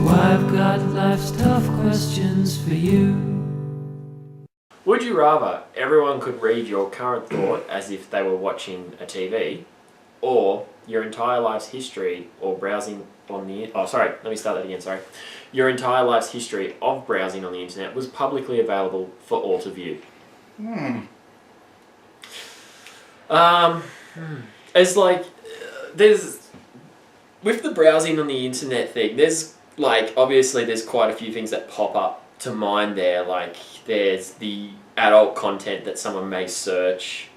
I've got life's tough questions for you. Would you rather everyone could read your current thought as if they were watching a TV, or your entire life's history or browsing on the... Oh, sorry, let me start that again, sorry. Your entire life's history of browsing on the internet was publicly available for all to view? It's like, there's... With the browsing on the internet thing, there's, like, obviously there's quite a few things that pop up to mind there. Like, there's the adult content that someone may search.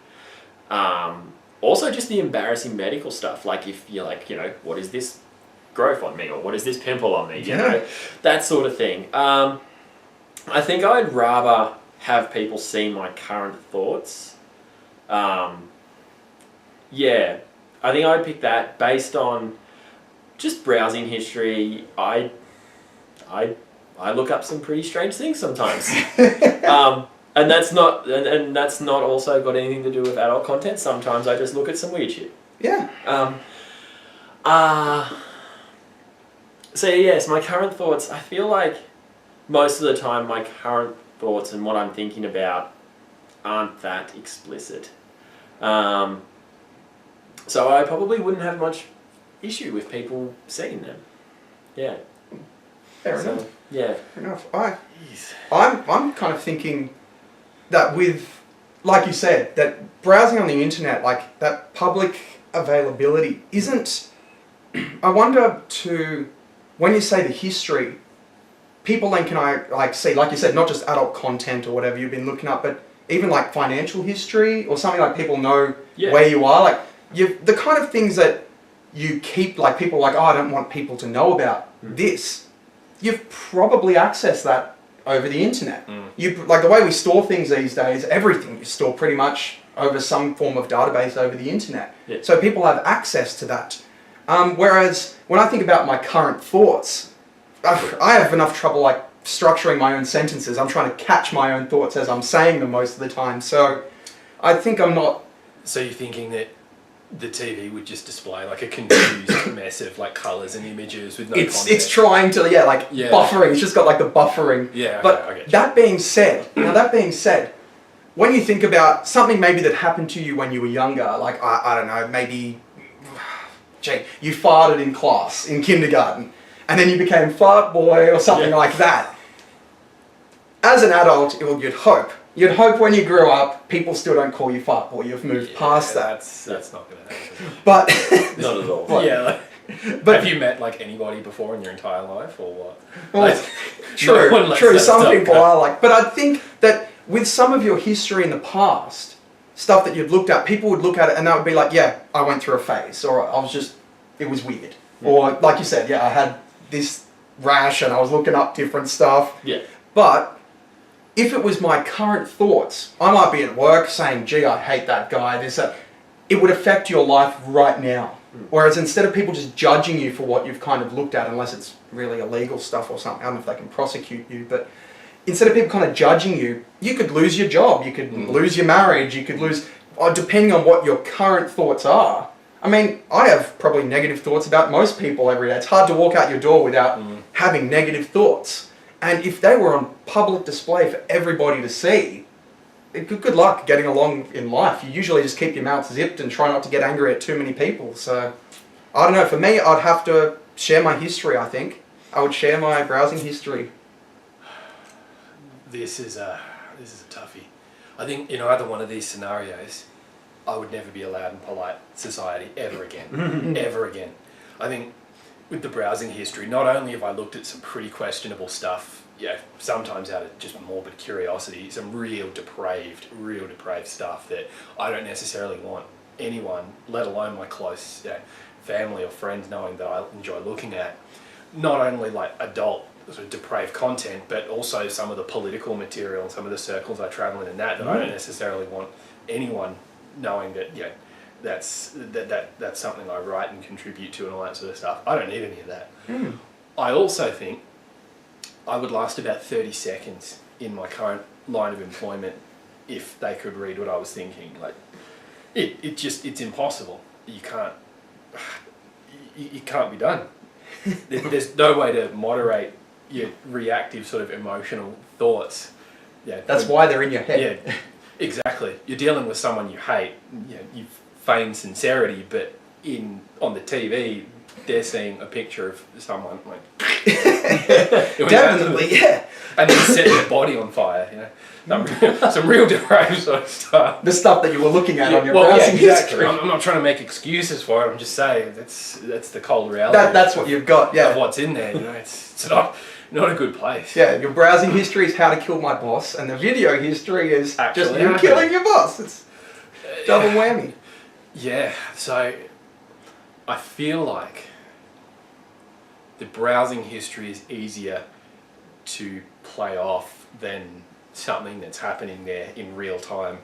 Also just the embarrassing medical stuff. Like, if you're like, what is this growth on me? Or what is this pimple on me? You know, that sort of thing. I think I'd rather have people see my current thoughts. Yeah, I think I'd pick that based on just browsing history. I look up some pretty strange things sometimes. And that's not also got anything to do with adult content. Sometimes I just look at some weird shit. Yeah. So yes, my current thoughts, I feel like most of the time my current thoughts and what I'm thinking about aren't that explicit. So I probably wouldn't have much issue with people seeing them. Yeah. Fair enough. Yeah. Fair enough. I'm kind of thinking that with, like you said, that browsing on the internet, like that public availability isn't, I wonder when you say the history, people then can see, like you said, not just adult content or whatever you've been looking up, but even like financial history or something, like people know where you are, like the kind of things that you keep, like people are like, oh, I don't want people to know about this. You've probably accessed that over the internet. Like the way we store things these days, everything you store pretty much over some form of database over the internet. Yeah. So people have access to that. Whereas when I think about my current thoughts, I have enough trouble like structuring my own sentences. I'm trying to catch my own thoughts as I'm saying them most of the time. So I think I'm not... So you're thinking that the TV would just display like a confused mess of like colours and images with no context? It's trying to, buffering. It's just got like the buffering. Yeah, okay, but I get you. that being said, when you think about something maybe that happened to you when you were younger, like, I don't know, maybe, you farted in class, in kindergarten, and then you became fart boy or something like that. As an adult, you'd hope when you grew up, people still don't call you fart boy. You've moved past that. That's not going to happen. But Not at all. But have you met like anybody before in your entire life, or what? Well, true. Some people are like, but I think that with some of your history in the past, stuff that you've looked at, people would look at it and that would be like, yeah, I went through a phase, or it was weird, or like you said, I had this rash and I was looking up different stuff. Yeah. But if it was my current thoughts, I might be at work saying, gee, I hate that guy, this, that. It would affect your life right now. Whereas instead of people just judging you for what you've kind of looked at, unless it's really illegal stuff or something, I don't know if they can prosecute you, but instead of people kind of judging you, you could lose your job, you could lose your marriage, you could lose, depending on what your current thoughts are. I mean, I have probably negative thoughts about most people every day. It's hard to walk out your door without having negative thoughts. And if they were on public display for everybody to see, good luck getting along in life. You usually just keep your mouth zipped and try not to get angry at too many people. So, I don't know, for me, I'd have to share my history, I think. I would share my browsing history. This is a toughie. I think in either one of these scenarios, I would never be allowed in polite society ever again. Ever again. I think with the browsing history, not only have I looked at some pretty questionable stuff, sometimes out of just morbid curiosity, some real depraved stuff that I don't necessarily want anyone, let alone my close family or friends, knowing that I enjoy looking at. Not only like adult sort of depraved content, but also some of the political material and some of the circles I travel in and that I don't necessarily want anyone knowing that that's something I write and contribute to and all that sort of stuff. I don't need any of that. I also think I would last about 30 seconds in my current line of employment if they could read what I was thinking. Like, it's impossible. You can't be done. there's no way to moderate your reactive sort of emotional thoughts. Yeah, That's why they're in your head. Yeah, exactly. You're dealing with someone you hate. You feign sincerity, but on the TV, they're seeing a picture of someone like Definitely, yeah. and then set their body on fire. Some real depraved sort of stuff. The stuff that you were looking at on your Well, browsing exactly. history. I'm not trying to make excuses for it. I'm just saying that's the cold reality. That's what you've got, Of yeah. what's in there. It's not a good place. Yeah, your browsing history is how to kill my boss, and the video history is Actually just you happening. killing your boss. It's double whammy. Yeah, so I feel like the browsing history is easier to play off than something that's happening there in real time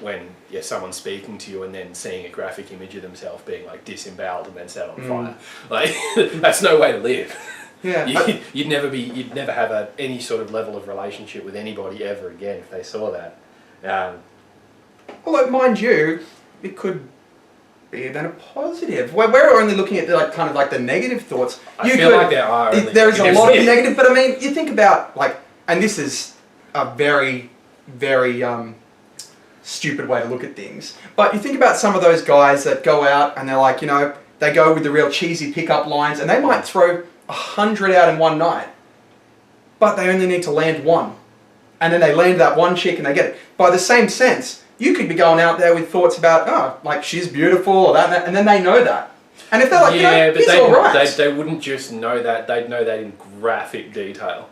when someone's speaking to you and then seeing a graphic image of themselves being like disemboweled and then set on fire. Like that's no way to live. Yeah. You'd never have any sort of level of relationship with anybody ever again if they saw that. Although, mind you, it could be then a positive. We're only looking at kind of the negative thoughts. I feel like there are. There's a lot of negative, but I mean, you think about and this is a very, very stupid way to look at things. But you think about some of those guys that go out and they're they go with the real cheesy pickup lines, and they might throw 100 out in one night, but they only need to land one, and then they land that one chick and they get it. By the same sense, you could be going out there with thoughts about she's beautiful or that, and then they know that, and if they're like, but he's all right. They wouldn't just know that; they'd know that in graphic detail,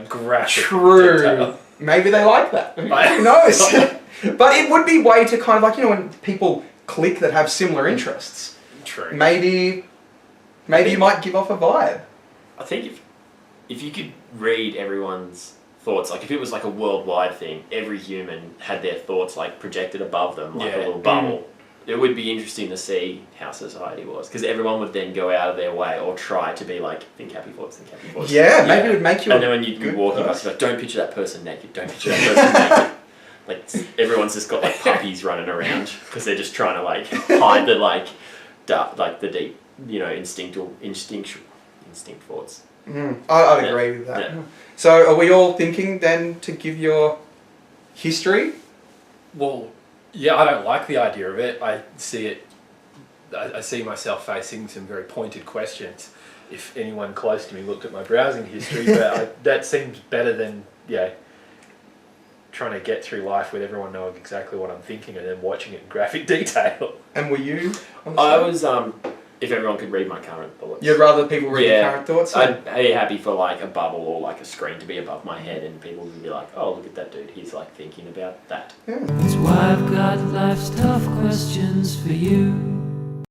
graphic True. detail. Maybe they like that. Who knows? But it would be way to kind of when people click that have similar interests. True. Maybe you might give off a vibe. I think if you could read everyone's thoughts, if it was a worldwide thing, every human had their thoughts projected above them, a little bubble. It would be interesting to see how society was, because everyone would then go out of their way or try to be think happy thoughts, think happy thoughts. Yeah, maybe it would make you. And then when you'd be walking past, don't picture that person naked. Don't picture that person naked. Everyone's just got puppies running around because they're just trying to hide the deep, instinct thoughts. I'd agree with that. Yeah. So are we all thinking then to give your history? Well, yeah, I don't like the idea of it. I see myself facing some very pointed questions if anyone close to me looked at my browsing history, but that seems better than trying to get through life with everyone knowing exactly what I'm thinking and then watching it in graphic detail. And were you? I was, if everyone could read my current thoughts. You'd rather people read your current thoughts? I'd be happy for a bubble or a screen to be above my head and people would be like, oh, look at that dude, he's thinking about that. Yeah. That's why I've got life's tough questions for you.